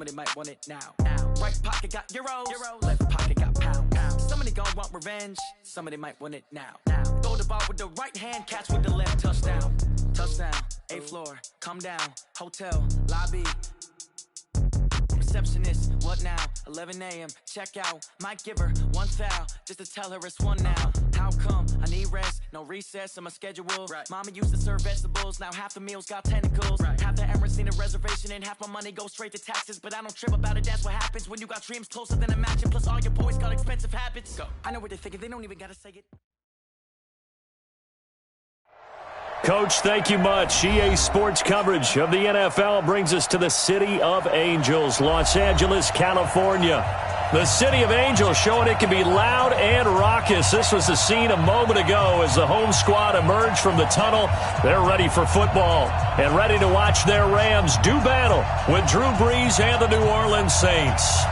Somebody might want it now. Right pocket got euros. Left pocket got pounds. Somebody gon' want revenge. Somebody might want it now. Throw the ball with the right hand, catch with the left. Touchdown. Touchdown. 8th floor. Come down. Hotel. Lobby. Receptionist. What now? 11 a.m. Check out. Might give her one foul just to tell her it's one now. How come? I need rest. No recess in my schedule. Right. Mama used to serve vegetables. Now half the meals got tentacles. Right. Half the Emirates need a reservation and half my money goes straight to taxes. But I don't trip about it. That's what happens when you got dreams closer than a match. And plus all your boys got expensive habits. Go. I know what they're thinking. They don't even gotta say it. Coach, thank you much. EA Sports coverage of the NFL brings us to the City of Angels, Los Angeles, California. The City of Angels showing it can be loud and raucous. This was the scene a moment ago as the home squad emerged from the tunnel. They're ready for football and ready to watch their Rams do battle with Drew Brees and the New Orleans Saints.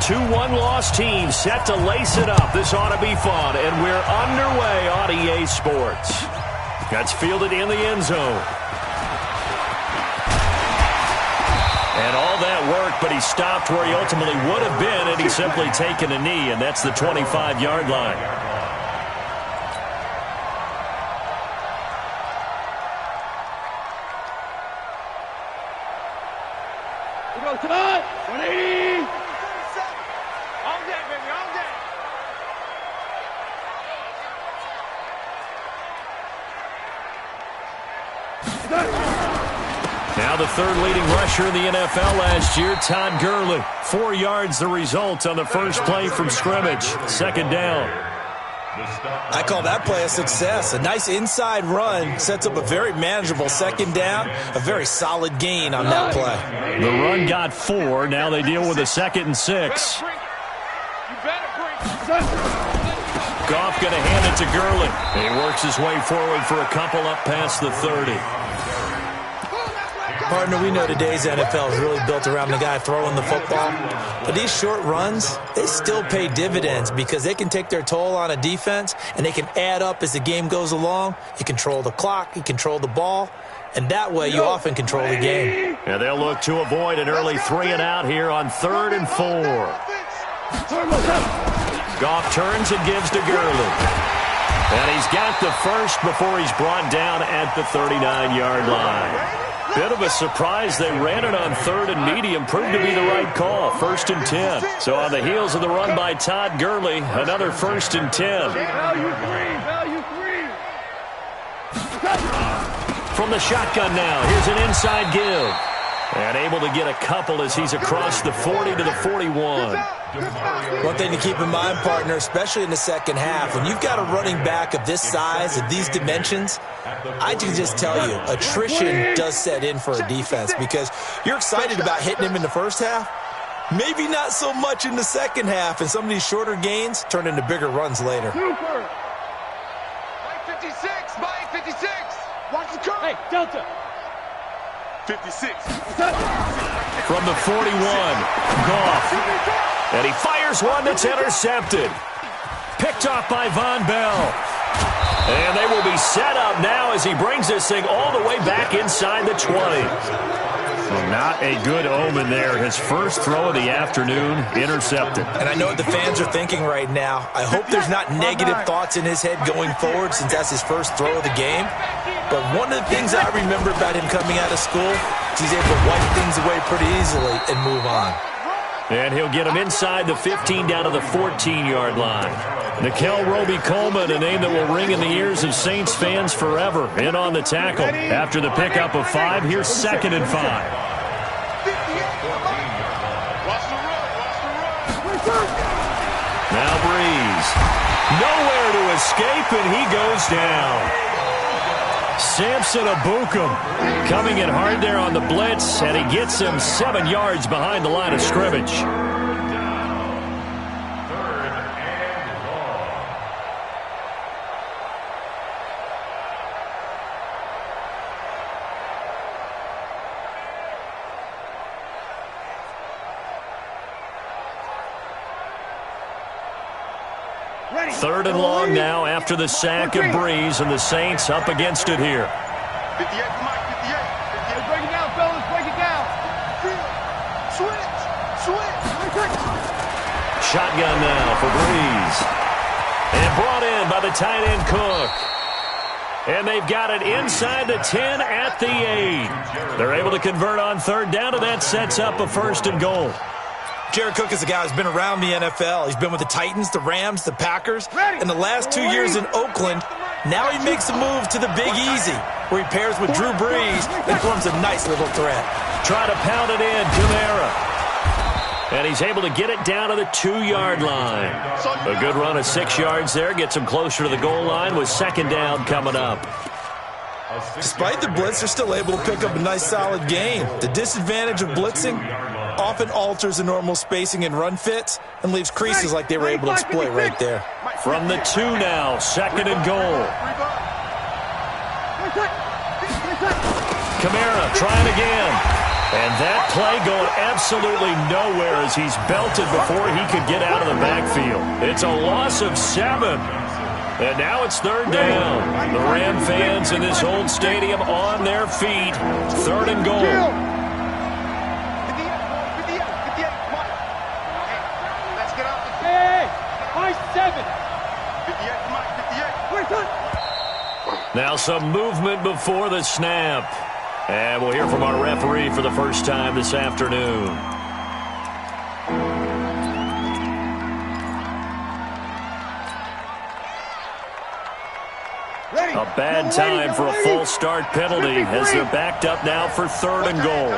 2 one-loss teams set to lace it up. This ought to be fun, and we're underway on EA Sports. That's fielded in the end zone. And all that work, but he stopped where he ultimately would have been, and he's simply taken a knee, and that's the 25-yard line. We go tonight, 180. All day, baby, all day. Now the third leading rusher in the NFL last year, Todd Gurley. 4 yards the result on the first play from scrimmage. Second down. I call that play a success. A nice inside run sets up a very manageable second down, a very solid gain on that play. The run got 4. Now they deal with a 2nd and 6. Goff going to hand it to Gurley. He works his way forward for a couple up past the 30. Partner, we know today's NFL is really built around the guy throwing the football. But these short runs, they still pay dividends because they can take their toll on a defense and they can add up as the game goes along. You control the clock, you control the ball, and that way you often control the game. And they'll look to avoid an early 3 and out here on 3rd and 4. Goff turns and gives to Gurley. And he's got the first before he's brought down at the 39-yard line. Bit of a surprise. They ran it on 3rd and medium. Proved to be the right call. 1st and 10. So on the heels of the run by Todd Gurley, another 1st and 10. Value three. From the shotgun now, here's an inside give. And able to get a couple as he's across the 40 to the 41. One thing to keep in mind, partner, especially in the second half, when you've got a running back of this size, of these dimensions, I can just tell you, attrition does set in for a defense because you're excited about hitting him in the first half, maybe not so much in the second half, and some of these shorter gains turn into bigger runs later. Super. Mike 56, Mike 56. Watch the curve. Hey, Delta. 56. From the 41, Goff. And he fires one that's intercepted. Picked off by Von Bell. And they will be set up now as he brings this thing all the way back inside the 20. Well, not a good omen there. His first throw of the afternoon intercepted. And I know what the fans are thinking right now. I hope there's not negative thoughts in his head going forward since that's his first throw of the game. But one of the things I remember about him coming out of school is he's able to wipe things away pretty easily and move on. And he'll get him inside the 15 down to the 14-yard line. Nickel Roby-Coleman, a name that will ring in the ears of Saints fans forever, in on the tackle. After the pickup of 5, here's 2nd and 5. Now Brees. Nowhere to escape, and he goes down. Samson Abukum coming in hard there on the blitz, and he gets him 7 yards behind the line of scrimmage. Third and long now after the sack of Brees, and the Saints up against it here. 58, Mike, 58. Break it down, fellas, break it shotgun now for Breeze. And brought in by the tight end Cook. And they've got it inside the 10 at the 8. They're able to convert on third down, and that sets up a 1st and goal. Jared Cook is a guy who's been around the NFL. He's been with the Titans, the Rams, the Packers. In the last 2 years in Oakland, now he makes a move to the Big Easy, where he pairs with Drew Brees and forms a nice little threat. Try to pound it in, Kamara. And he's able to get it down to the 2-yard line. A good run of 6 yards there. Gets him closer to the goal line with 2nd down coming up. Despite the blitz, they're still able to pick up a nice, solid gain. The disadvantage of blitzing often alters the normal spacing and run fits and leaves creases like they were able to exploit right there. From the 2 now, 2nd and goal. Kamara trying again. And that play going absolutely nowhere as he's belted before he could get out of the backfield. It's a loss of 7. And now it's 3rd down. The Ram fans in this old stadium on their feet. 3rd and goal. Now some movement before the snap. And we'll hear from our referee for the first time this afternoon. A bad time for a false start penalty as they're backed up now for 3rd and goal.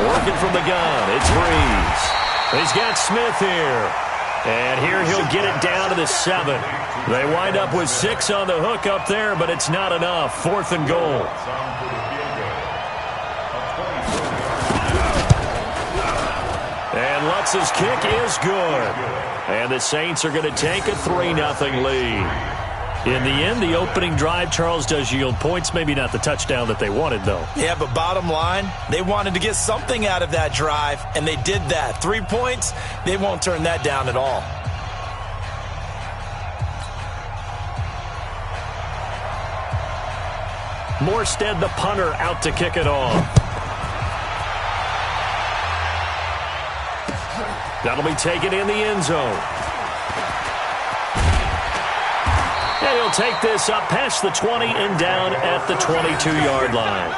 Working from the gun, it's Breeze. He's got Smith here. And here he'll get it down to the 7. They wind up with 6 on the hook up there, but it's not enough. 4th and goal. And Lutz's kick is good. And the Saints are going to take a 3-0 lead. In the end, the opening drive, Charles, does yield points. Maybe not the touchdown that they wanted, though. Yeah, but bottom line, they wanted to get something out of that drive, and they did that. 3 points, they won't turn that down at all. Morstead, the punter, out to kick it off. That'll be taken in the end zone. And he'll take this up past the 20 and down at the 22-yard line.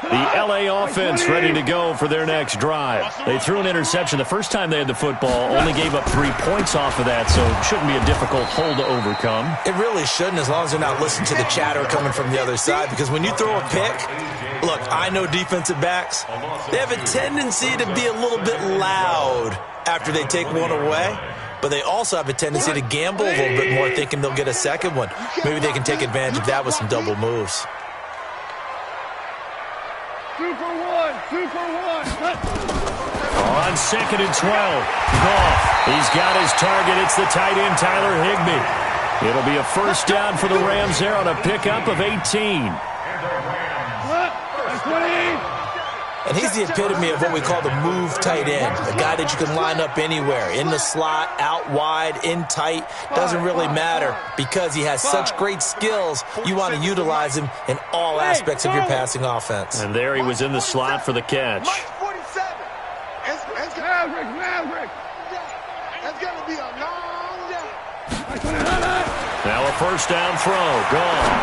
The L.A. offense ready to go for their next drive. They threw an interception the first time they had the football, only gave up 3 points off of that, so it shouldn't be a difficult hole to overcome. It really shouldn't, as long as they're not listening to the chatter coming from the other side, because when you throw a pick, look, I know defensive backs, they have a tendency to be a little bit loud after they take one away, but they also have a tendency to gamble a little bit more, thinking they'll get a second one. Maybe they can take advantage of that with some double moves. 2 for 1, 2 for 1. On 2nd and 12, Goff. He's got his target. It's the tight end, Tyler Higbee. It'll be a 1st down for the Rams there on a pickup of 18. And he's the epitome of what we call the move tight end, a guy that you can line up anywhere, in the slot, out wide, in tight, doesn't really matter because he has such great skills. You want to utilize him in all aspects of your passing offense. And there he was in the slot for the catch. Now a 1st down throw, gone.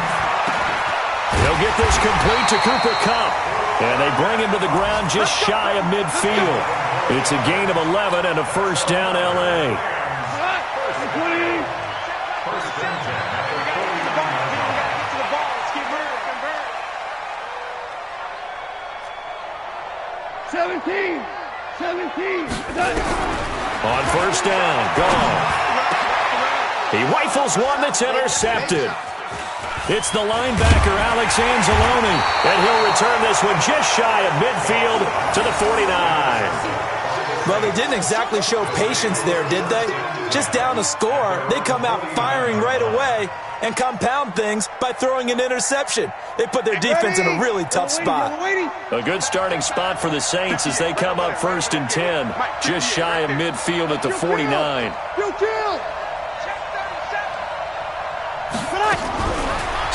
He'll get this complete to Cooper Kupp. And they bring him to the ground just shy of midfield. It's a gain of 11 and a 1st down, L.A. On 1st down, gone. He rifles one that's intercepted. It's the linebacker, Alex Anzalone, and he'll return this one just shy of midfield to the 49. Well, they didn't exactly show patience there, did they? Just down a score, they come out firing right away and compound things by throwing an interception. They put their defense in a really tough spot. A good starting spot for the Saints as they come up 1st and 10, just shy of midfield at the 49.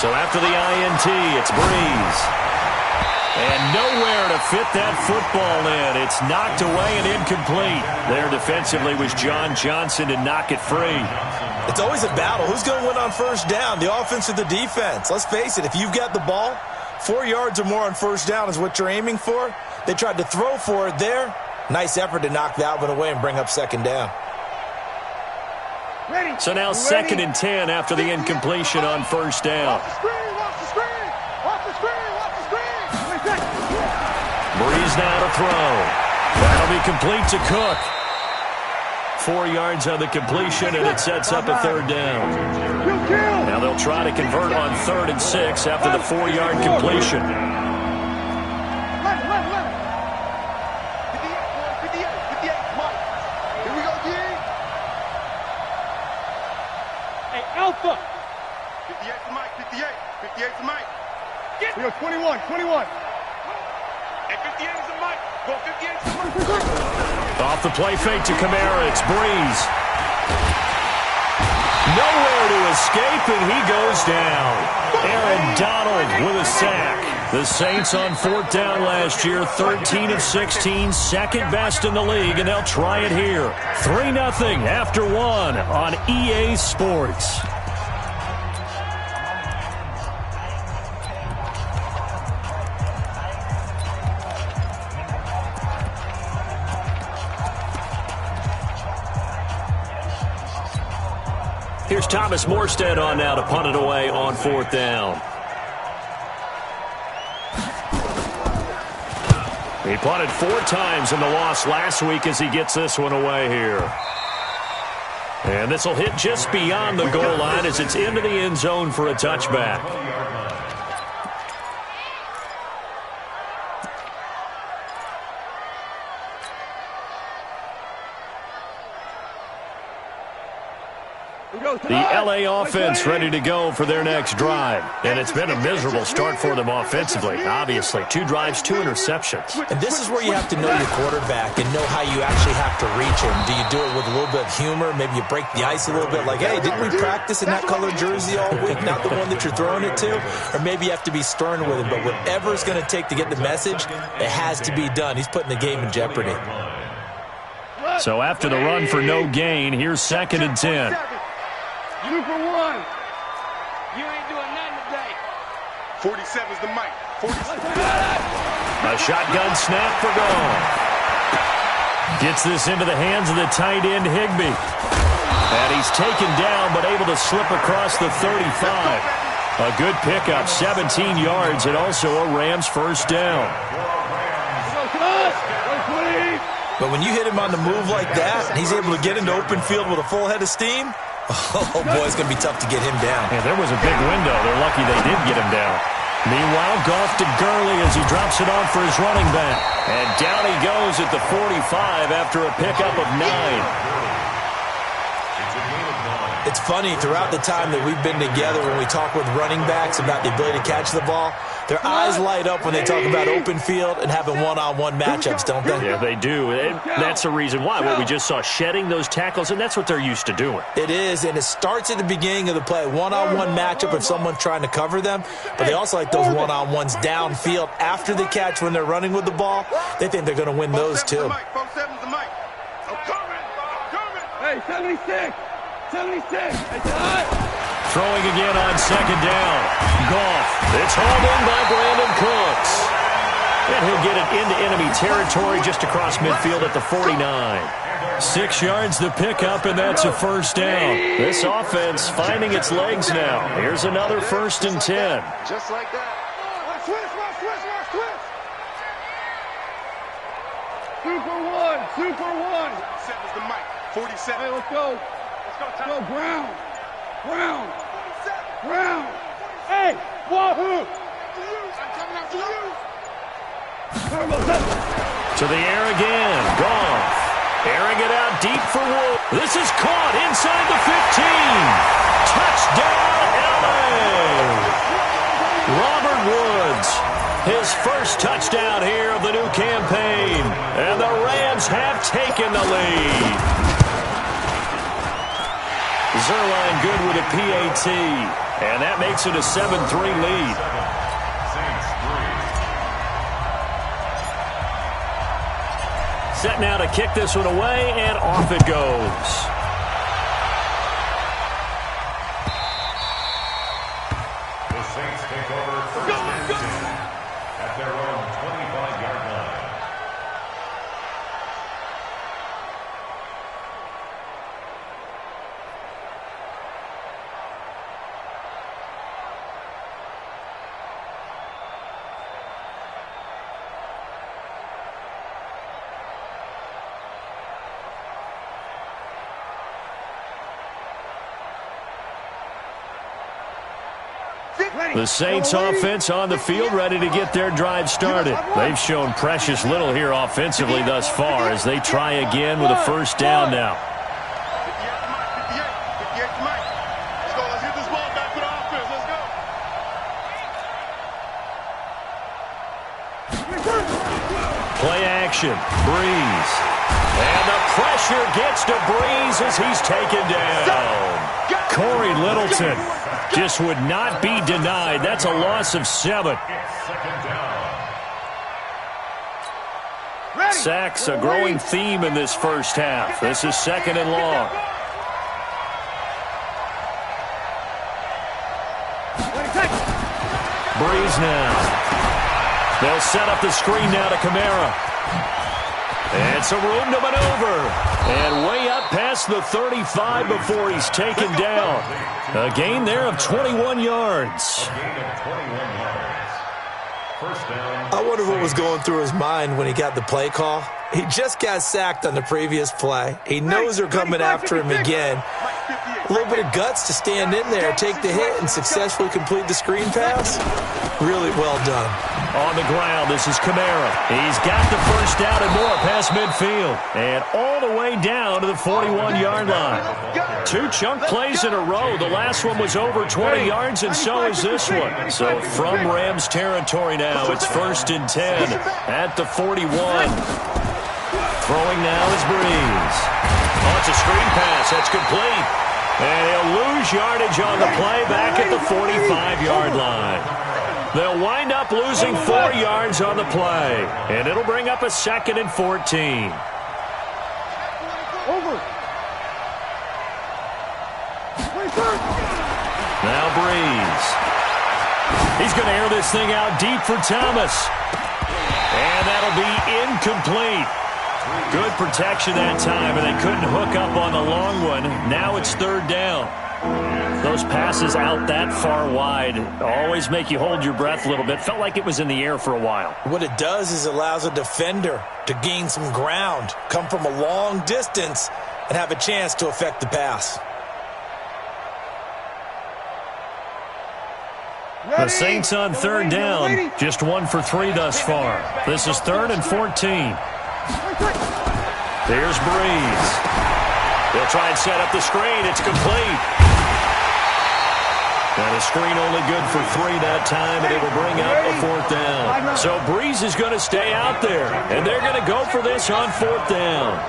So after the INT, it's Breeze. And nowhere to fit that football in. It's knocked away and incomplete. There defensively was John Johnson to knock it free. It's always a battle. Who's going to win on first down, the offense or the defense? Let's face it, if you've got the ball, 4 yards or more on first down is what you're aiming for. They tried to throw for it there. Nice effort to knock that one away and bring up second down. So now 2nd and 10 after the incompletion on first down. Breeze now to throw. That'll be complete to Cook. 4 yards on the completion, and it sets up a third down. Now they'll try to convert on 3rd and 6 after the 4-yard completion. 58, Mike. Here we go, D. Hey, Alpha. 58 for Mike, 58. 58 for Mike. We go 21, 21. Hey, 58 is a Mike. Go 58 is a Mike. Off the play fake to Kamara, it's Breeze. Nowhere to escape, and he goes down. Aaron Donald with a sack. The Saints on 4th down last year, 13 of 16, second best in the league, and they'll try it here. 3-0 after 1 on EA Sports. Here's Thomas Morstead on now to punt it away on 4th down. He punted 4 times in the loss last week as he gets this one away here. And this will hit just beyond the goal line as it's into the end zone for a touchback. The LA offense ready to go for their next drive. And it's been a miserable start for them offensively, obviously. 2 drives, 2 interceptions. And this is where you have to know your quarterback and know how you actually have to reach him. Do you do it with a little bit of humor? Maybe you break the ice a little bit like, hey, didn't we practice in that colored jersey all week, not the one that you're throwing it to? Or maybe you have to be stern with him. But whatever it's going to take to get the message, it has to be done. He's putting the game in jeopardy. So after the run for no gain, here's 2nd and 10. 2 for 1. You ain't doing nothing today. 47's the mic. 47. A shotgun snap for goal. Gets this into the hands of the tight end, Higbee. And he's taken down, but able to slip across the 35. A good pickup, 17 yards, and also a Rams first down. But when you hit him on the move like that, and he's able to get into open field with a full head of steam, oh, boy, it's going to be tough to get him down. Yeah, there was a big window. They're lucky they did get him down. Meanwhile, Goff to Gurley as he drops it off for his running back. And down he goes at the 45 after a pickup of 9. It's funny, throughout the time that we've been together, when we talk with running backs about the ability to catch the ball, their eyes light up when they talk about open field and having one-on-one matchups, don't they? Yeah, they do. And that's the reason why. What we just saw, shedding those tackles, and that's what they're used to doing. It is, and it starts at the beginning of the play. One-on-one matchup if someone's trying to cover them, but they also like those one-on-ones downfield after the catch when they're running with the ball. They think they're going to win those, too. Hey, 76! 76! Throwing again on 2nd down. Goff. It's hauled in by Brandon Cooks. And he'll get it into enemy territory just across midfield at the 49. 6 yards the pickup, and that's a first down. This offense finding its legs now. Here's another 1st and 10. Just like that. Watch twist. 2 for 1. 2 for 1. 47's the mic. 47. Hey, let's go. Let's go, Brown. Brown. Brown. Hey, Wahoo. I'm coming after you. To the air again. Goff. Airing it out deep for Wood. This is caught inside the 15. Touchdown, LA. Robert Woods. His first touchdown here of the new campaign. And the Rams have taken the lead. Zerline good with a PAT. And that makes it a 7-3 lead. Set now to kick this one away, and off it goes. The Saints take over first and 10 at their own 25-yard line. The Saints offense on the field, ready to get their drive started. They've shown precious little here offensively thus far as they try again with a first down now. Play action, Breeze. And the pressure gets to Breeze as he's taken down. Corey Littleton just would not be denied. That's a loss of 7. Sacks, a growing theme in this first half. This is 2nd and long. Breeze now. They'll set up the screen now to Kamara. And some room to maneuver. And way up past the 35 before he's taken down. A gain there of 21 yards. I wonder what was going through his mind when he got the play call. He just got sacked on the previous play. He knows they're coming after him again. A little bit of guts to stand in there, take the hit, and successfully complete the screen pass. Really well done. On the ground, this is Kamara. He's got the first down and more past midfield. And all the way down to the 41-yard line. 2 chunk plays in a row. The last one was over 20 yards, and so is this one. So from Rams territory now, it's 1st and 10 at the 41. Throwing now is Breeze. Oh, it's a screen pass. That's complete. And he'll lose yardage on the play back at the 45-yard line. They'll wind up losing 4 yards on the play. And it'll bring up a 2nd and 14. Over. Now Breeze. He's going to air this thing out deep for Thomas. And that'll be incomplete. Good protection that time, and they couldn't hook up on the long one. Now it's 3rd down. Those passes out that far wide always make you hold your breath a little bit. Felt like it was in the air for a while. What it does is it allows a defender to gain some ground, come from a long distance, and have a chance to affect the pass. The Saints on 3rd down, just 1 for 3 thus far. This is 3rd and 14. There's Breeze. They'll try and set up the screen. It's complete. And a screen only good for 3 that time, and it'll bring up a 4th down. So Breeze is going to stay out there, and they're going to go for this on 4th down.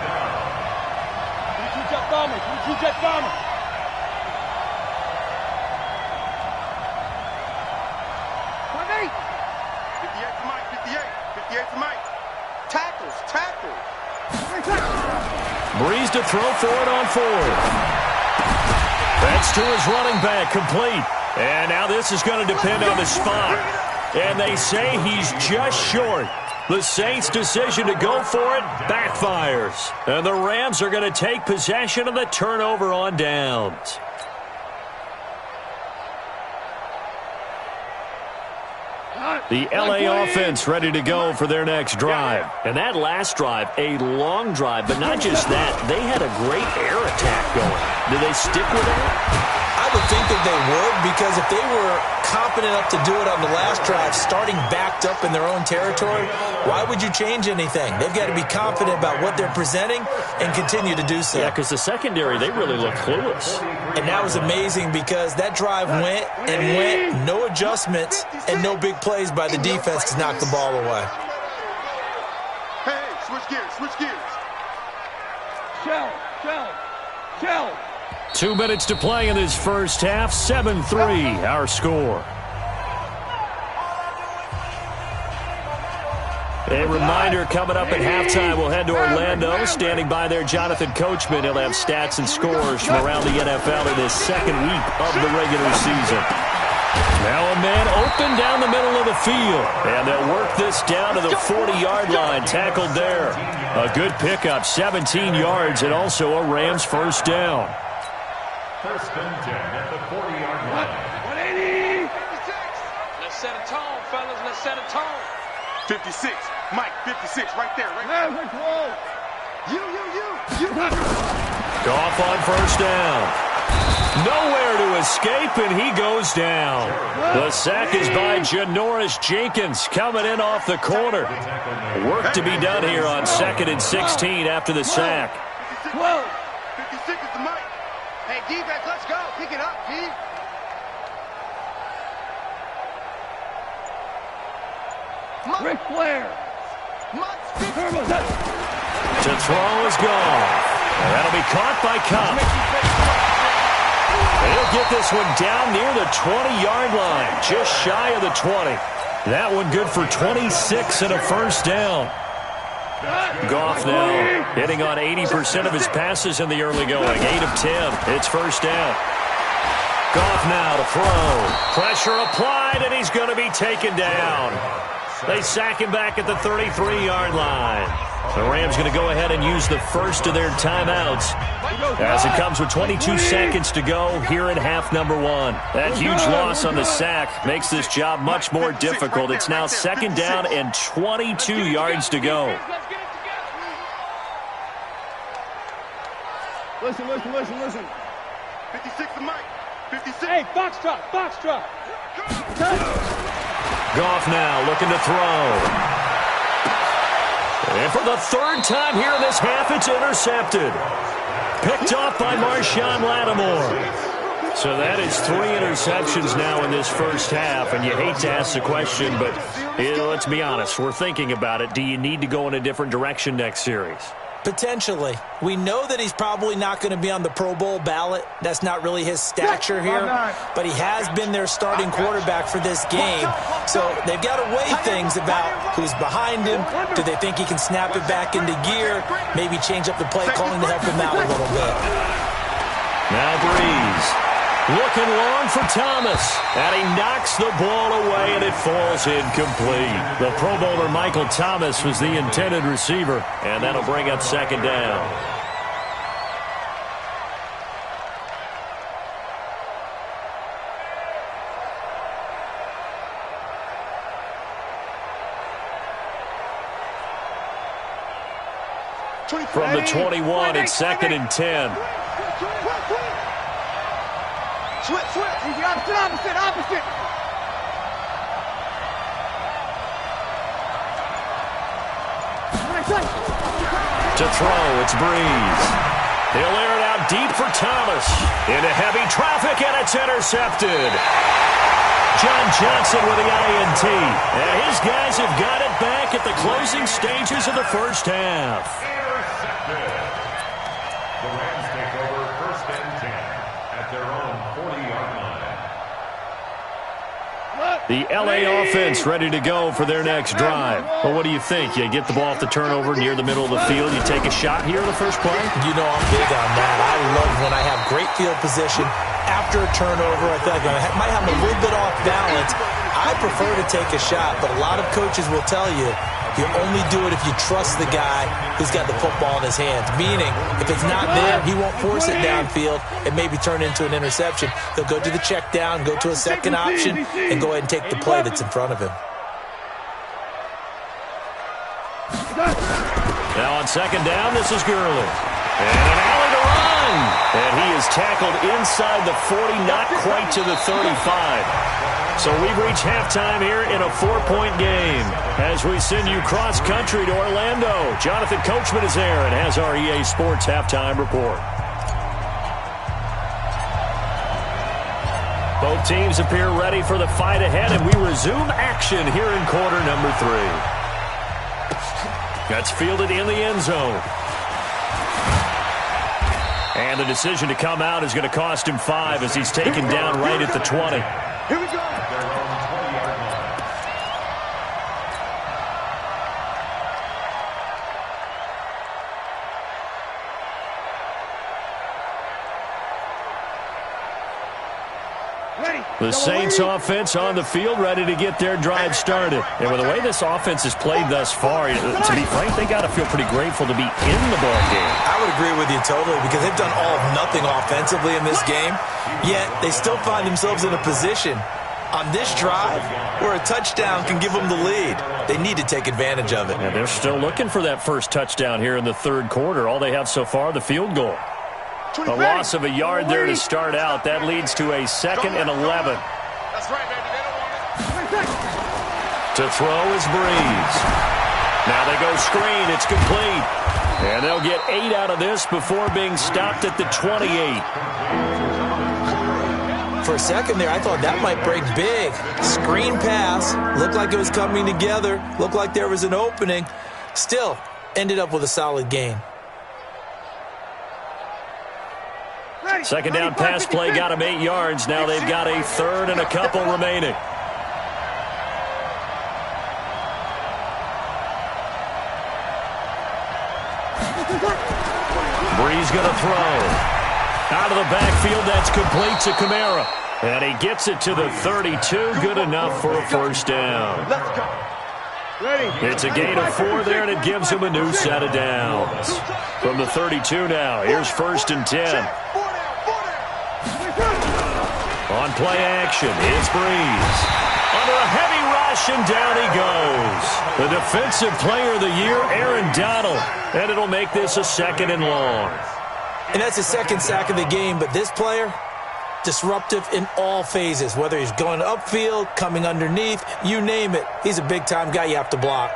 Breeze to throw for it on 4th. That's to his running back, complete. And now this is going to depend on the spot. And they say he's just short. The Saints' decision to go for it backfires. And the Rams are going to take possession of the turnover on downs. The LA offense ready to go for their next drive. And that last drive, a long drive, but not just that. They had a great air attack going. Do they stick with that? I would think that they would, because if they were confident enough to do it on the last drive, starting backed up in their own territory, why would you change anything? They've got to be confident about what they're presenting and continue to do so. Yeah, because the secondary, they really look clueless. And that was amazing because that drive went and went, no adjustments and no big plays by the defense to knock the ball away. Hey, switch gears, switch gears. Shell. 2 minutes to play in this first half. 7-3, our score. A reminder, coming up at halftime, we'll head to Orlando. Standing by there, Jonathan Coachman. He'll have stats and scores from around the NFL in this second week of the regular season. Now a man open down the middle of the field. And they'll work this down to the 40-yard line. Tackled there. A good pickup, 17 yards, and also a Rams first down. First and 10 at the 40-yard line. 180. 56. Let's set a tone, fellas. Let's set a tone. 56. Mike, 56. Right there. Right there. We're close. You. Goff on first down. Nowhere to escape, and he goes down. The sack is by Janoris Jenkins coming in off the corner. Work to be done here on 2nd and 16 after the sack. 56 is the Mike. Hey, defense, let's go. Pick it up, D. Ric Flair. To throw is gone. That'll be caught by Cobb. He'll get this one down near the 20-yard line, just shy of the 20. That one good for 26 and a first down. Goff now hitting on 80% of his passes in the early going. 8 of 10. It's first down. Goff now to throw. Pressure applied, and he's going to be taken down. They sack him back at the 33-yard line. The Rams going to go ahead and use the first of their timeouts as it comes with 22 seconds to go here in half number 1. That huge loss on the sack makes this job much more difficult. It's now 2nd down and 22 yards to go. Listen. 56 to Mike. 56. Hey, foxtrot. Goff now looking to throw. And for the 3rd time here in this half, it's intercepted. Picked off by Marshawn Lattimore. So that is 3 interceptions now in this first half. And you hate to ask the question, but let's be honest. We're thinking about it. Do you need to go in a different direction next series? Potentially. We know that he's probably not going to be on the Pro Bowl ballot. That's not really his stature here. But he has been their starting quarterback for this game. So they've got to weigh things about who's behind him. Do they think he can snap it back into gear? Maybe change up the play calling to help him out a little bit. Now Breeze. Looking long for Thomas, and he knocks the ball away, and it falls incomplete. The Pro Bowler Michael Thomas was the intended receiver, and that'll bring up 2nd down. From the 21, it's 2nd and 10. Switch. Opposite. To throw, it's Breeze. He'll air it out deep for Thomas. Into heavy traffic, and it's intercepted. John Johnson with the INT. And his guys have got it back at the closing stages of the first half. Intercepted. The Rams take over 1st and 10 at their own 40-yard line. The L.A. offense ready to go for their next drive. Well, what do you think? You get the ball off the turnover near the middle of the field. You take a shot here in the first play? You know I'm big on that. I love when I have great field position. After a turnover, I feel like I might have a little bit off balance. I prefer to take a shot, but a lot of coaches will tell you only do it if you trust the guy who's got the football in his hands. Meaning, if it's not there, he won't force it downfield and maybe turn into an interception. He'll go to the check down, go to a second option, and go ahead and take the play that's in front of him. Now on 2nd down, this is Gurley. And an alley to run. And he is tackled inside the 40, not quite to the 35. So we've reached halftime here in a 4-point game. As we send you cross-country to Orlando, Jonathan Coachman is there and has our EA Sports halftime report. Both teams appear ready for the fight ahead, and we resume action here in quarter number 3. That's fielded in the end zone. And And the decision to come out is going to cost him 5 as he's taken down right at the 20. Here we go. The Saints offense on the field, ready to get their drive started. And with the way this offense has played thus far, to be frank, they got to feel pretty grateful to be in the ball game. I would agree with you totally because they've done all of nothing offensively in this game, yet they still find themselves in a position on this drive where a touchdown can give them the lead. They need to take advantage of it. And they're still looking for that first touchdown here in the third quarter. All they have so far, the field goal. A loss of a yard there to start out. That leads to a 2nd and 11. That's right, baby. They don't want it. To throw is Breeze. Now they go screen. It's complete. And they'll get 8 out of this before being stopped at the 28. For a second there, I thought that might break big. Screen pass. Looked like it was coming together. Looked like there was an opening. Still, ended up with a solid gain. Second down pass play got him 8 yards. Now they've got a 3rd and a couple remaining. Breeze going to throw. Out of the backfield, that's complete to Kamara. And he gets it to the 32. Good enough for a first down. Let's go. Ready. It's a gain of 4 there, and it gives him a new set of downs. From the 32 now, here's 1st and 10. On play action, it's Breeze. Under a heavy rush, and down he goes. The defensive player of the year, Aaron Donald. And it'll make this a 2nd and long. And that's the 2nd sack of the game, but this player, disruptive in all phases, whether he's going upfield, coming underneath, you name it. He's a big-time guy you have to block.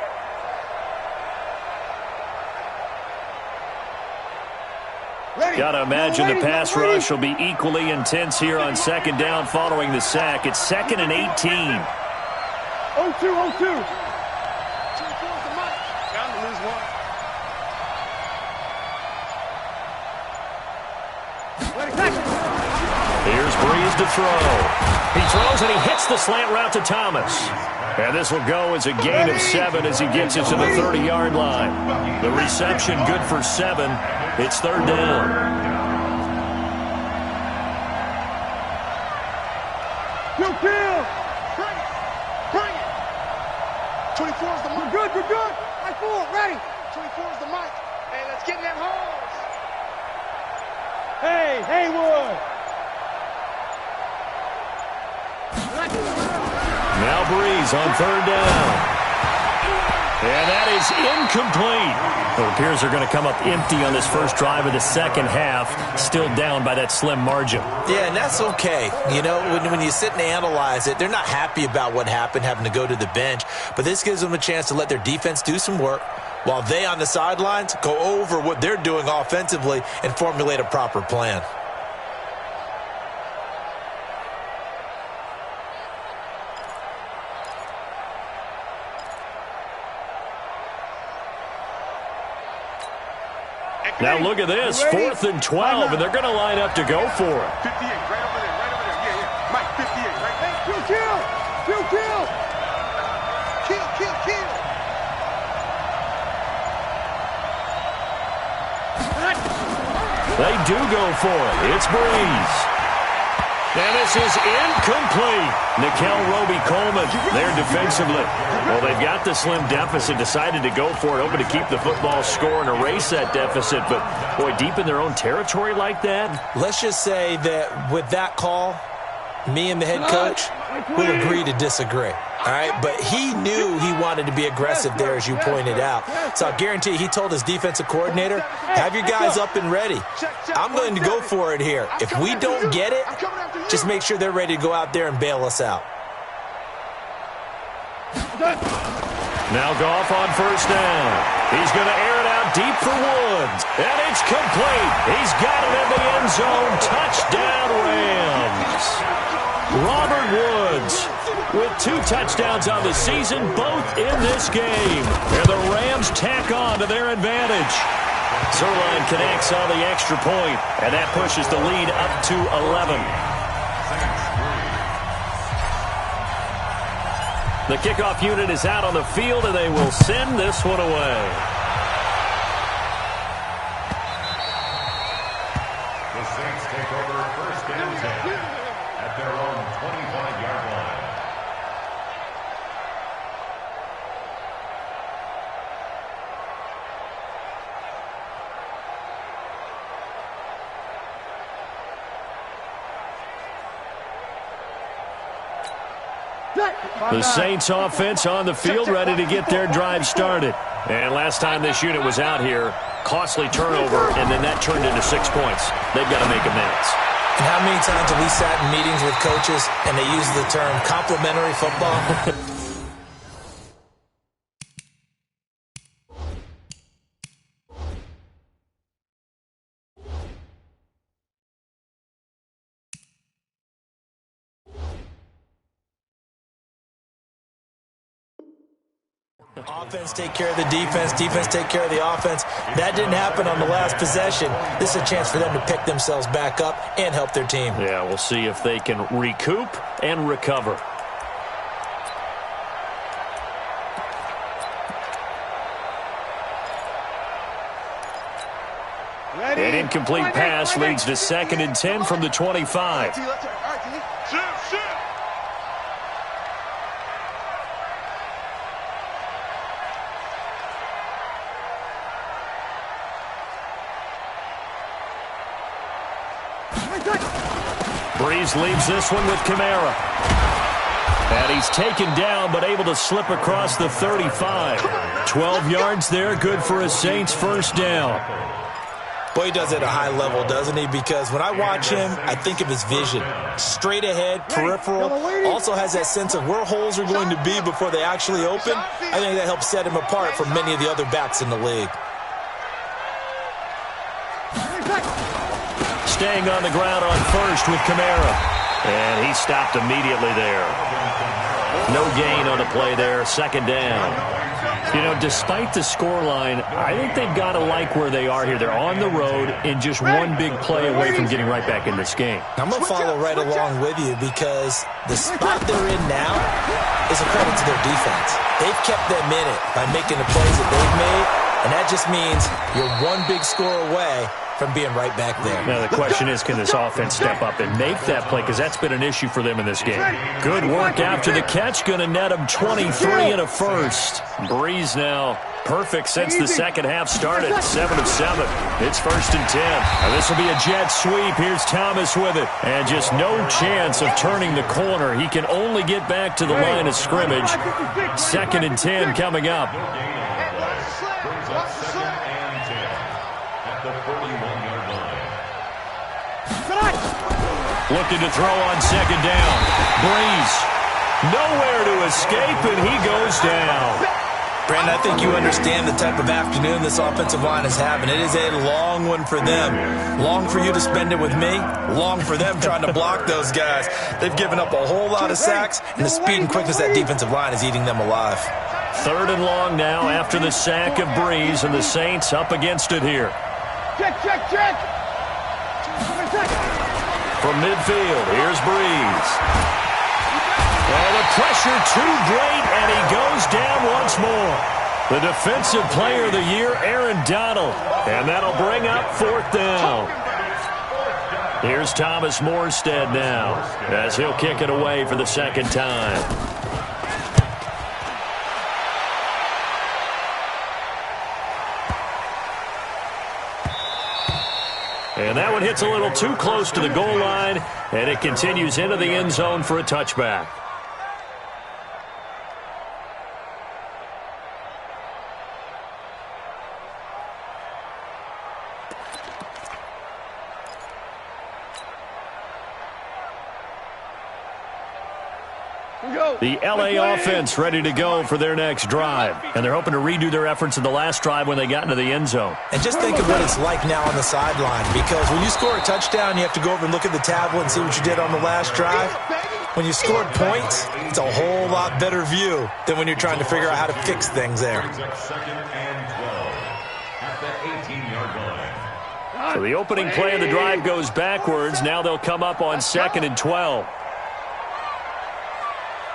Got to imagine the pass rush will be equally intense here on 2nd down following the sack. It's 2nd and 18. 0-2. Down to lose 1. Here's Breeze to throw. He throws and he hits the slant route to Thomas. And this will go as a gain of 7 as he gets it to the 30-yard line. The reception good for 7. It's 3rd down. Kill. Bring it. 24 is the mic. You're good. Right forward. Ready. 24 is the mic. Hey, let's get in that hose. Hey, Haywood. Now Breeze on 3rd down. And that is incomplete. It appears they're going to come up empty on this first drive of the second half, still down by that slim margin. Yeah, and that's okay. You know, when you sit and analyze it, they're not happy about what happened, having to go to the bench. But this gives them a chance to let their defense do some work while they on the sidelines go over what they're doing offensively and formulate a proper plan. Now look at this, 4th and 12, and they're going to line up to go for it. 58, right over there. Yeah. Mike, 58, right there. Kill. They do go for it. It's Breeze. And this is incomplete. Nickel Roby-Coleman there defensively. Well, they've got the slim deficit, decided to go for it, hoping to keep the football score and erase that deficit. But, boy, deep in their own territory like that. Let's just say that with that call, me and the head coach will agree to disagree. All right, but he knew he wanted to be aggressive there, as you pointed out. So I guarantee he told his defensive coordinator, have your guys up and ready. I'm going to go for it here. If we don't get it, just make sure they're ready to go out there and bail us out. Now Goff on 1st down. He's going to air it out deep for Woods. And it's complete. He's got it in the end zone. Touchdown, Rams. Robert Woods with 2 touchdowns on the season, both in this game. And the Rams tack on to their advantage. Zerline connects on the extra point, and that pushes the lead up to 11. The kickoff unit is out on the field, and they will send this one away. The Saints take over first and 10 at their own 25-yard line. The Saints offense on the field, ready to get their drive started. And last time this unit was out here, costly turnover, and then that turned into 6 points. They've got to make amends. And how many times have we sat in meetings with coaches and they use the term complimentary football? Offense take care of the defense, defense take care of the offense. That didn't happen on the last possession. This is a chance for them to pick themselves back up and help their team. Yeah, we'll see if they can recoup and recover. An incomplete pass leads to 2nd and 10 from the 25. Breeze leaves this one with Kamara. And he's taken down, but able to slip across the 35. 12 yards there, good for a Saints first down. Boy, he does it at a high level, doesn't he? Because when I watch him, I think of his vision. Straight ahead, peripheral. Also has that sense of where holes are going to be before they actually open. I think that helps set him apart from many of the other backs in the league. Staying on the ground on first with Kamara. And he stopped immediately there. No gain on the play there, 2nd down. You know, despite the scoreline, I think they've got to like where they are here. They're on the road and just one big play away from getting right back in this game. I'm going to follow right along with you because the spot they're in now is a credit to their defense. They've kept them in it by making the plays that they've made, and that just means you're one big score away from being right back there. Now, the question is, can this offense step up and make that play? Because that's been an issue for them in this game. Good work after the catch. Going to net them 23 and a first. Breeze now perfect since the second half started. 7 of 7. It's 1st and 10. Now, this will be a jet sweep. Here's Thomas with it. And just no chance of turning the corner. He can only get back to the line of scrimmage. 2nd and 10 coming up. Looking to throw on 2nd down. Breeze. Nowhere to escape, and he goes down. Brandon, I think you understand the type of afternoon this offensive line is having. It is a long one for them. Long for you to spend it with me. Long for them trying to block those guys. They've given up a whole lot of sacks, and the speed and quickness of that defensive line is eating them alive. 3rd and long now after the sack of Breeze, and the Saints up against it here. Check. From midfield, here's Breeze. And the pressure too great, and he goes down once more. The Defensive Player of the Year, Aaron Donald. And that'll bring up 4th down. Here's Thomas Morstead now, as he'll kick it away for the 2nd time. And that one hits a little too close to the goal line, and it continues into the end zone for a touchback. The LA offense ready to go for their next drive. And they're hoping to redo their efforts in the last drive when they got into the end zone. And just think of what it's like now on the sideline, because when you score a touchdown, you have to go over and look at the tablet and see what you did on the last drive. When you scored points, it's a whole lot better view than when you're trying to figure out how to fix things there. 2nd and 12 at the 18-yard line. So the opening play of the drive goes backwards. Now they'll come up on 2nd and 12.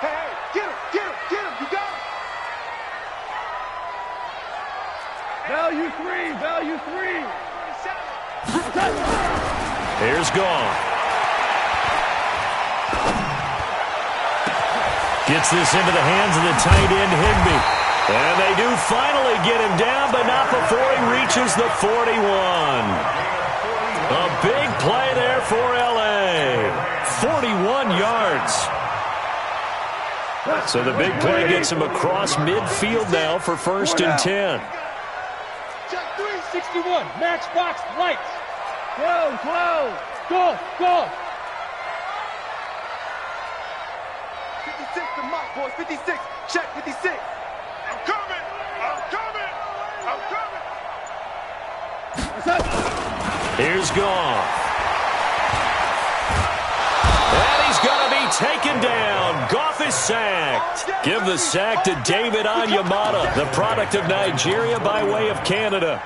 Hey, get him, you got him. Value three. Here's Goff. Gets this into the hands of the tight end, Higbee. And they do finally get him down, but not before he reaches the 41. A big play there for L.A. 41 yards. So the big play gets him across midfield now for 1st and 10. Check 361, matchbox lights. Go. 56 to Mike, boys, 56. Check 56. I'm coming. Here's Goff. And he's going to be taken down. Goff is sacked. Give the sack to David Onyemata, the product of Nigeria by way of Canada.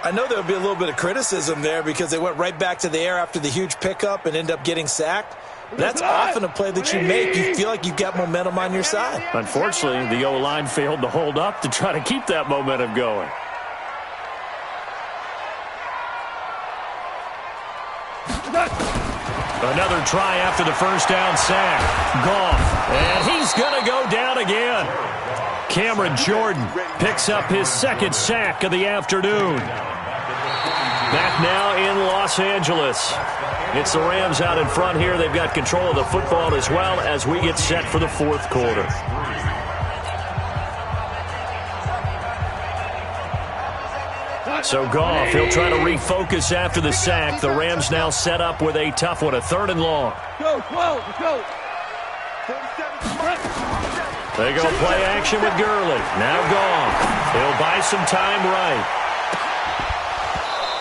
I know there'll be a little bit of criticism there because they went right back to the air after the huge pickup and end up getting sacked. That's often a play that you make. You feel like you've got momentum on your side. Unfortunately, the O-line failed to hold up to try to keep that momentum going. Another try after the first down sack. Goff, and he's going to go down again. Cameron Jordan picks up his 2nd sack of the afternoon. Back now in Los Angeles. It's the Rams out in front here. They've got control of the football as well as we get set for the 4th quarter. So Goff, he'll try to refocus after the sack. The Rams now set up with a tough one, a 3rd and long. Go. They go play action with Gurley. Now Goff. He'll buy some time right.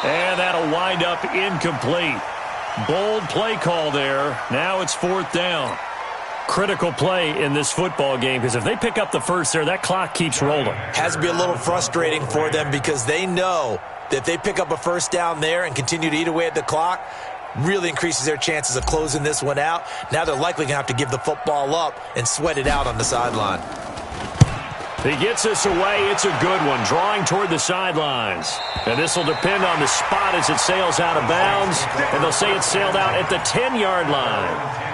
And that'll wind up incomplete. Bold play call there. Now it's 4th down. Critical play in this football game because if they pick up the first there, that clock keeps rolling. Has to be a little frustrating for them because they know that if they pick up a first down there and continue to eat away at the clock, really increases their chances of closing this one out. Now they're likely going to have to give the football up and sweat it out on the sideline. He gets this away. It's a good one, drawing toward the sidelines. And this will depend on the spot as it sails out of bounds. And they'll say it sailed out at the 10-yard line.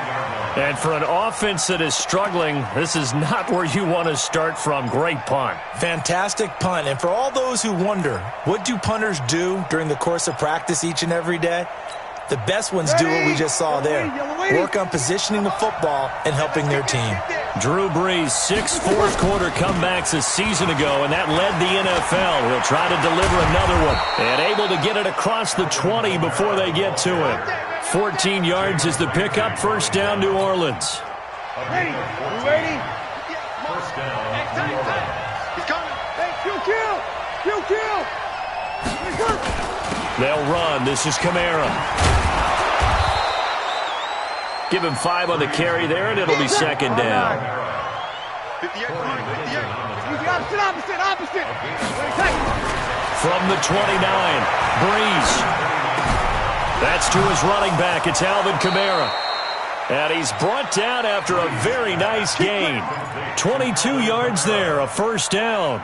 And for an offense that is struggling, this is not where you want to start from. Great punt. Fantastic punt. And for all those who wonder, what do punters do during the course of practice each and every day? The best ones do what we just saw there. Work on positioning the football and helping their team. Drew Brees, 6 fourth-quarter comebacks a season ago, and that led the NFL. He'll try to deliver another one, and able to get it across the 20 before they get to him. 14 yards is the pickup. 1st down, New Orleans. Ready? First down. He's coming. Hey, kill. They'll run. This is Kamara. Give him 5 on the carry there, and it'll be 2nd down. 58. Opposite. From the 29, Breeze. That's to his running back. It's Alvin Kamara. And he's brought down after a very nice gain. 22 yards there, a 1st down.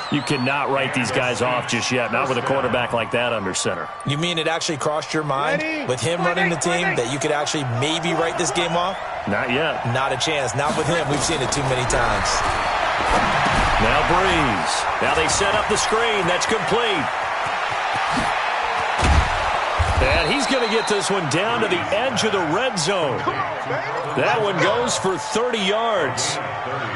You cannot write these guys off just yet, not with a quarterback like that under center. You mean it actually crossed your mind with him running the team that you could actually maybe write this game off? Not yet. Not a chance. Not with him. We've seen it too many times. Now Breeze. Now they set up the screen. That's complete. And he's going to get this one down to the edge of the red zone. That one goes for 30 yards.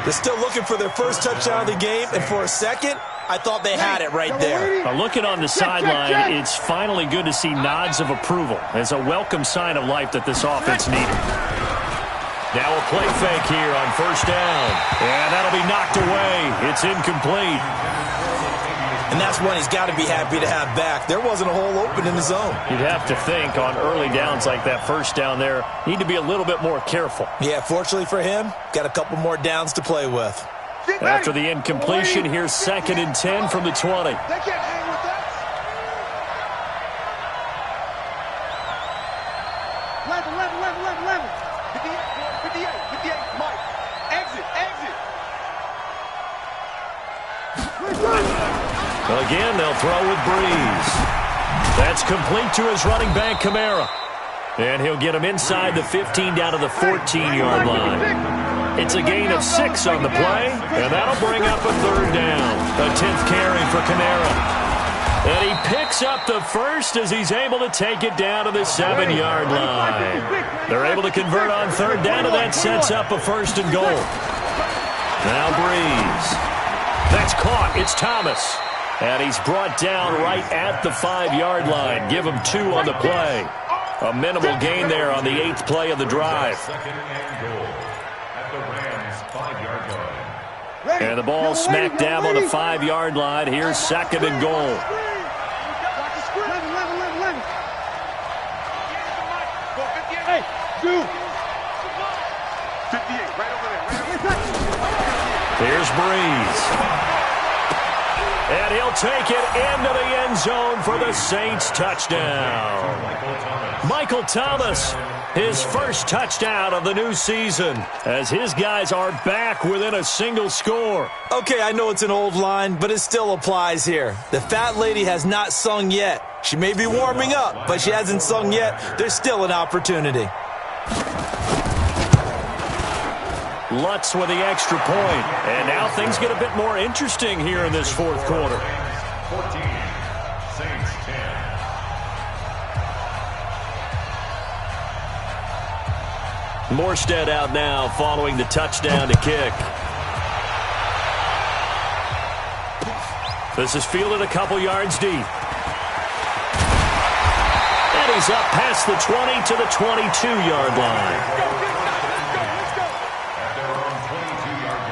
They're still looking for their first touchdown of the game, and for a second, I thought they had it right there. Looking on the sideline, it's finally good to see nods of approval. It's a welcome sign of life that this offense needed. Now a play fake here on 1st down. And that'll be knocked away. It's incomplete. And that's one he's got to be happy to have back. There wasn't a hole open in the zone. You'd have to think on early downs like that 1st down there, need to be a little bit more careful. Yeah, fortunately for him, got a couple more downs to play with. After the incompletion, here's 2nd and 10 from the 20. They can't hang with 11. 58, Mike. Exit. Well, again, they'll throw with Breeze. That's complete to his running back, Kamara. And he'll get him inside the 15 down to the 14-yard line. It's a gain of 6 on the play, and that'll bring up a 3rd down. A 10th carry for Kamara. And he picks up the first as he's able to take it down to the 7-yard line. They're able to convert on 3rd down, and that sets up a 1st and goal. Now Breeze. That's caught. It's Thomas. And he's brought down right at the 5-yard line. Give him 2 on the play. A minimal gain there on the 8th play of the drive. 2nd and goal at the Rams' 5-yard line. And the ball smack dab on the 5-yard line. Here's 2nd and goal. 11. Hey, 2. 58, right over there. Here's Breeze. And he'll take it into the end zone for the Saints touchdown. Michael Thomas, his first touchdown of the new season, as his guys are back within a single score. Okay, I know it's an old line, but it still applies here. The fat lady has not sung yet. She may be warming up, but she hasn't sung yet. There's still an opportunity. Lutz with the extra point. And now things get a bit more interesting here in this 4th quarter. 14, Saints 10. Morstead out now following the touchdown to kick. This is fielded a couple yards deep. And he's up past the 20 to the 22-yard line. At their own 22-yard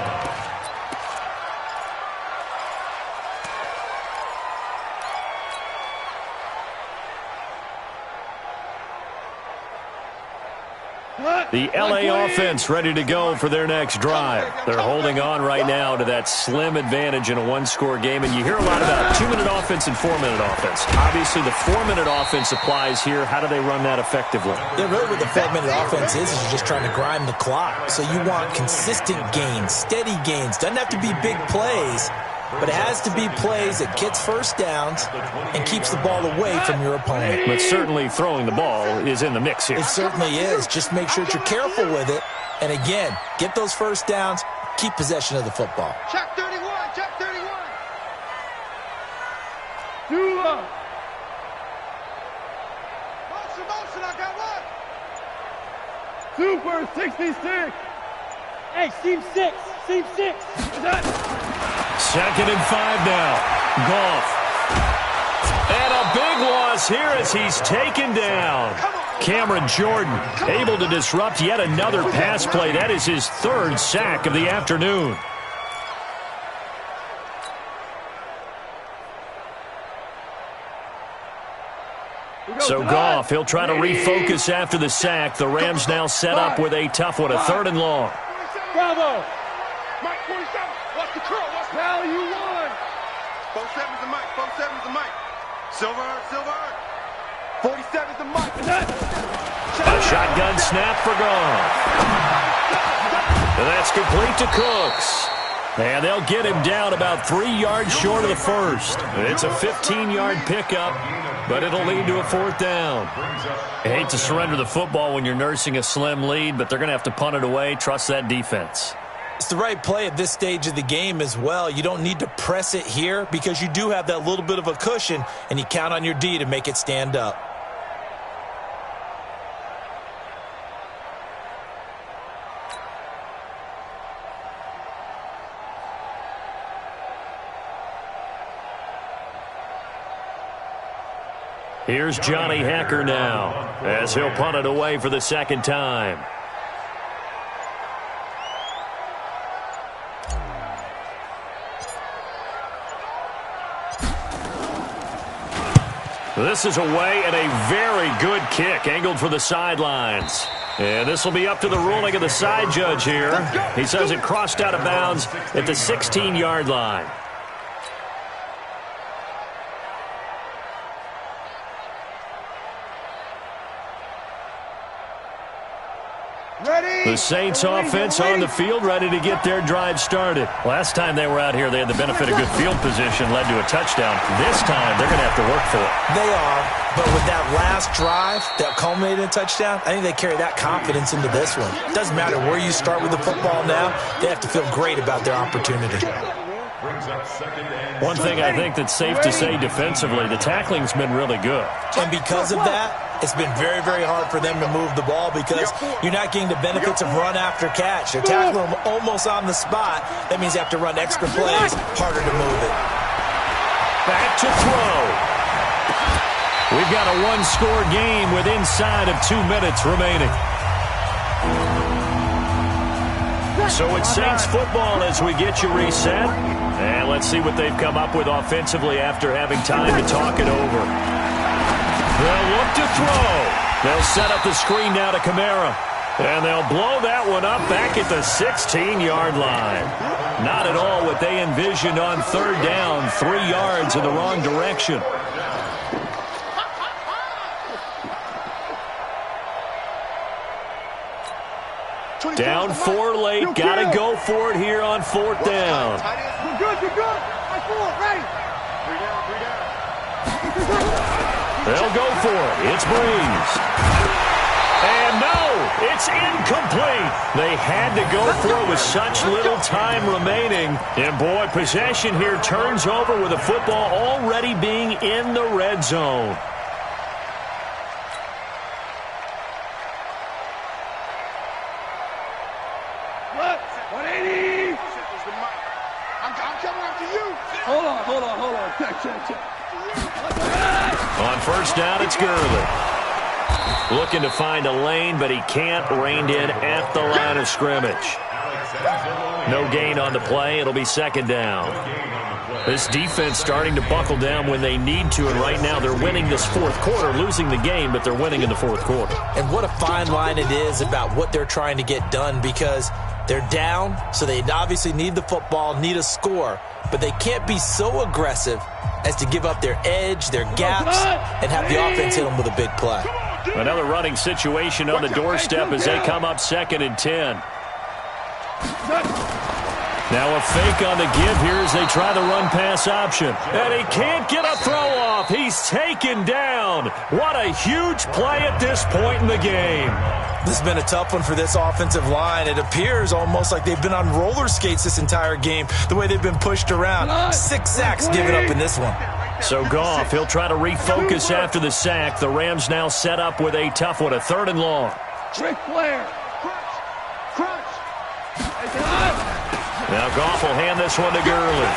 line. The LA offense ready to go for their next drive. They're holding on right now to that slim advantage in a 1-score game. And you hear a lot about 2-minute offense and 4-minute offense. Obviously, the 4-minute offense applies here. How do they run that effectively? Yeah, really what the 4-minute offense is you're just trying to grind the clock. So you want consistent gains, steady gains. Doesn't have to be big plays, but it has to be plays that gets first downs and keeps the ball away from your opponent. But certainly throwing the ball is in the mix here. It certainly is. Just make sure that you're careful with it. And again, get those first downs, keep possession of the football. Check 31. Dula. Motion, I got one. Super 66. Hey, seam 6. 2nd and 5 now. Goff. And a big loss here as he's taken down. Cameron Jordan able to disrupt yet another pass play. That is his 3rd sack of the afternoon. So Goff, he'll try to refocus after the sack. The Rams now set up with a tough one, a 3rd and long. Bravo. Mike 47. Watch the curl. Now you won. 47's the mic. Silver. 47's the mic. A shotgun snap for Goff. And that's complete to Cooks. And they'll get him down about 3 yards short of the first. It's a 15-yard pickup, but it'll lead to a 4th down. I hate to surrender the football when you're nursing a slim lead, but they're going to have to punt it away. Trust that defense. It's the right play at this stage of the game as well. You don't need to press it here because you do have that little bit of a cushion, and you count on your D to make it stand up. Here's Johnny Hacker now as he'll punt it away for the 2nd time. This is away and a very good kick angled for the sidelines. And this will be up to the ruling of the side judge here. He says it crossed out of bounds at the 16-yard line. The Saints offense on the field, ready to get their drive started. Last time they were out here, they had the benefit of good field position, led to a touchdown. This time, they're going to have to work for it. They are, but with that last drive that culminated in a touchdown, I think they carry that confidence into this one. It doesn't matter where you start with the football now. They have to feel great about their opportunity. One thing I think that's safe to say defensively, the tackling's been really good. And because of that, it's been very, very hard for them to move the ball because you're not getting the benefits of run after catch. They're tackling them almost on the spot. That means you have to run extra plays, harder to move it. Back to throw. We've got a one-score game with inside of 2 minutes remaining. So it's Saints football as we get you reset. And let's see what they've come up with offensively after having time to talk it over. They'll look to throw. They'll set up the screen now to Kamara. And they'll blow that one up back at the 16-yard line. Not at all what they envisioned on third down. 3 yards in the wrong direction. Down 4 late. Got to go for it here on fourth down. You're good, you're good. Right forward, ready. 3 down. They'll go for it. It's Breeze. And no, it's incomplete. They had to go for it with such little time remaining. And boy, possession here turns over with the football already being in the red zone. Hold on. Check. On first down, it's Gurley. Looking to find a lane, but he can't. Reined in at the line of scrimmage. No gain on the play. It'll be second down. This defense starting to buckle down when they need to, and right now they're winning this fourth quarter, losing the game, but they're winning in the fourth quarter. And what a fine line it is about what they're trying to get done because they're down, so they obviously need the football, need a score, but they can't be so aggressive as to give up their edge, their gaps, and have the offense hit them with a big play. Another running situation on the doorstep as they come up 2nd and 10. Now a fake on the give here as they try the run-pass option. And he can't get a throw-off. He's taken down. What a huge play at this point in the game. This has been a tough one for this offensive line. It appears almost like they've been on roller skates this entire game, the way they've been pushed around. 6 sacks given up in this one. So Goff, he'll try to refocus after the sack. The Rams now set up with a tough one, a 3rd and long. Ric Flair. Crunch. Now Goff will hand this one to Gurley.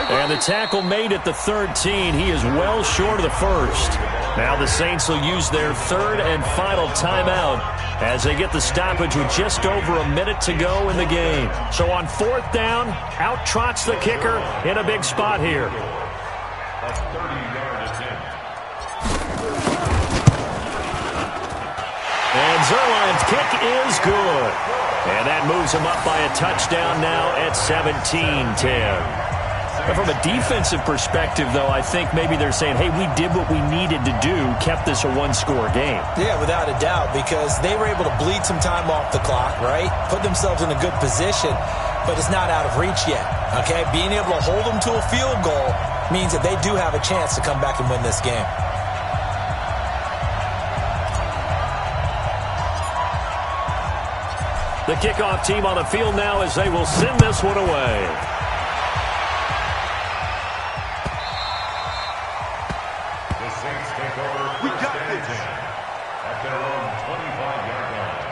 And the tackle made at the 13. He is well short of the first. Now the Saints will use their 3rd and final timeout as they get the stoppage with just over a minute to go in the game. So on 4th down, out trots the kicker in a big spot here. And Zerline's kick is good. And that moves him up by a touchdown now at 17-10. From a defensive perspective, though, I think maybe they're saying, hey, we did what we needed to do, kept this a one-score game. Yeah, without a doubt, because they were able to bleed some time off the clock, right? Put themselves in a good position, but it's not out of reach yet, okay? Being able to hold them to a field goal means that they do have a chance to come back and win this game. The kickoff team on the field now as they will send this one away. The Saints take over first and 10 at their own 25-yard line.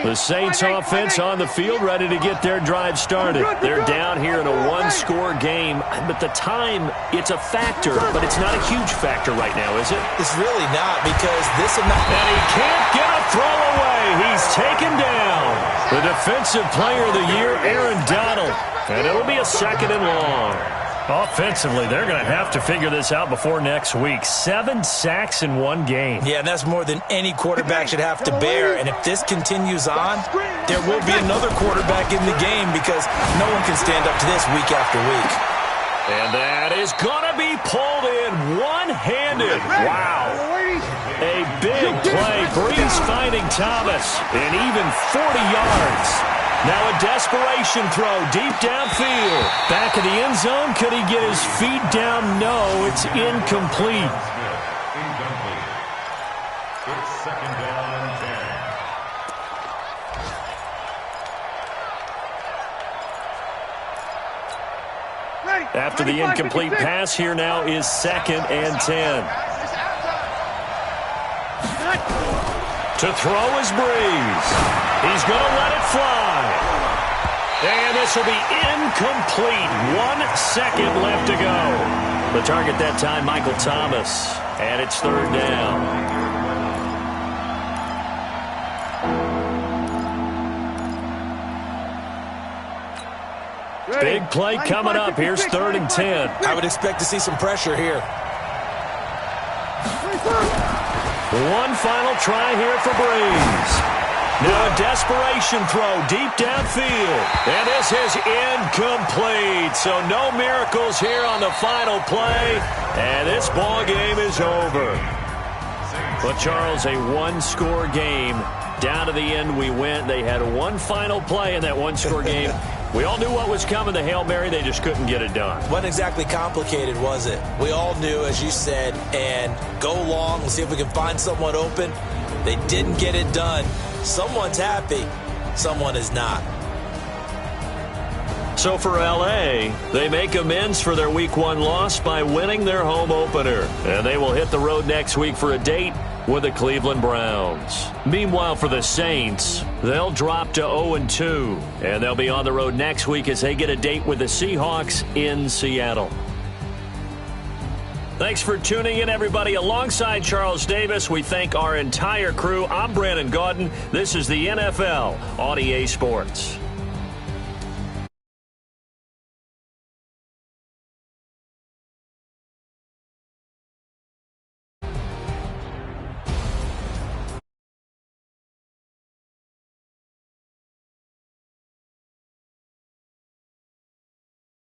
The Saints offense on the field ready to get their drive started. They're down here in a one-score game, but the time, it's a factor, but it's not a huge factor right now, is it? It's really not because this amount... And he can't get a throw away. He's taken down. The defensive player of the year, Aaron Donald. And it'll be a 2nd and long. Offensively, they're going to have to figure this out before next week. 7 sacks in one game. Yeah, and that's more than any quarterback should have to bear. And if this continues on, there will be another quarterback in the game because no one can stand up to this week after week. And that is going to be pulled in one-handed. Wow. A big play. Breeze finding Thomas. And even 40 yards. Now a desperation throw deep downfield. Back of the end zone. Could he get his feet down? No, it's incomplete. Incomplete. It's second down and 10. After the incomplete pass, here now is 2nd and 10. To throw is Breeze. He's going to let it fly. And this will be incomplete. 1 second left to go. The target that time, Michael Thomas. And it's 3rd down. Big play coming up. Here's 3rd and 10. I would expect to see some pressure here. One final try here for Breeze. Now a desperation throw deep downfield. And this is incomplete. So no miracles here on the final play. And this ball game is over. But, Charles, a one-score game. Down to the end we went. They had one final play in that one-score game. We all knew what was coming, the Hail Mary. They just couldn't get it done. Wasn't exactly complicated, was it? We all knew, as you said, and go long. We'll see if we can find someone open. They didn't get it done. Someone's happy. Someone is not. So for L.A., they make amends for their Week 1 loss by winning their home opener. And they will hit the road next week for a date with the Cleveland Browns. Meanwhile, for the Saints, they'll drop to 0-2. And they'll be on the road next week as they get a date with the Seahawks in Seattle. Thanks for tuning in, everybody. Alongside Charles Davis, we thank our entire crew. I'm Brandon Gaudin. This is the NFL on EA Sports.